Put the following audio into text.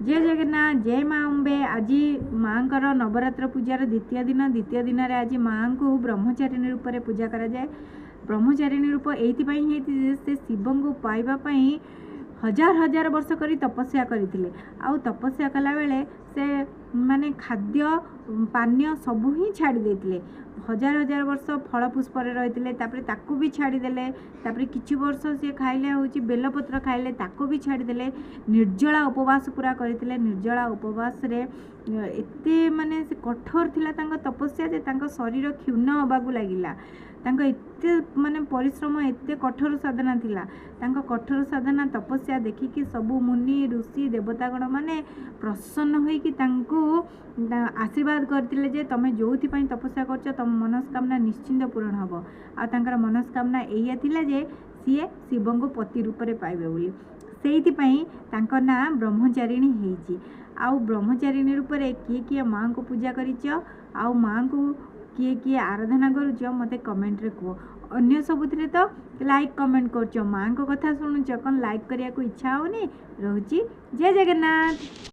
जय जगन्नाथ जय माँ अम्बे। आज माँ को नवरात्र पूजार द्वितीय दिन आज माँ को ब्रह्मचारिणी रूप में पूजा करा जाए। ब्रह्मचारिणी रूप ये से शिव को पाइबापी हजार हजार वर्ष कर तपस्या करते आउ तपस्या कला बेले से माने खाद्य पानीय सबू ही छाड़ी देते। हजार हजार वर्ष फल पुष्प रही ताकू भी छाड़ीदे। किछि वर्ष सी खाइले हूँ बेलपत्र खाइले ताकू भी छाड़ीदे। निर्जला उपवास पूरा करते। निर्जला उपवास रे एते माने से कठोर थिला तांको तपस्या जे तांको शरीर क्षुण्ण होबाकू लागिला। तांको एते माने परिश्रम एते कठोर साधना थिला। तांको कठोर साधना तपस्या देखिकी सबु मुनि ऋषि देवतागण माने प्रसन्न होइकी तांको आशीर्वाद करथिले जे तमे जोथि पई तपस्या करछ तम मनस्कामना निश्चिंत पूर्ण हबो। आ तांकर मनस्कामना एया थिला जे सीए शिवंको पति रूप रे पाइबे बोली। सेइथिपाई तांको ना ब्रह्मचारिणी हेइची। आउ ब्रह्मचारिणी रूप रे किए माँ को पूजा करिछ आउ माँ को किए आराधना करुछ मते कमेंट रे कह। अन्य सबुथिरे तो लाइक कमेंट करछ, माँ को कथा सुनुछ कौन लाइक करिया को इच्छा होनी। रहुची जय जगन्नाथ।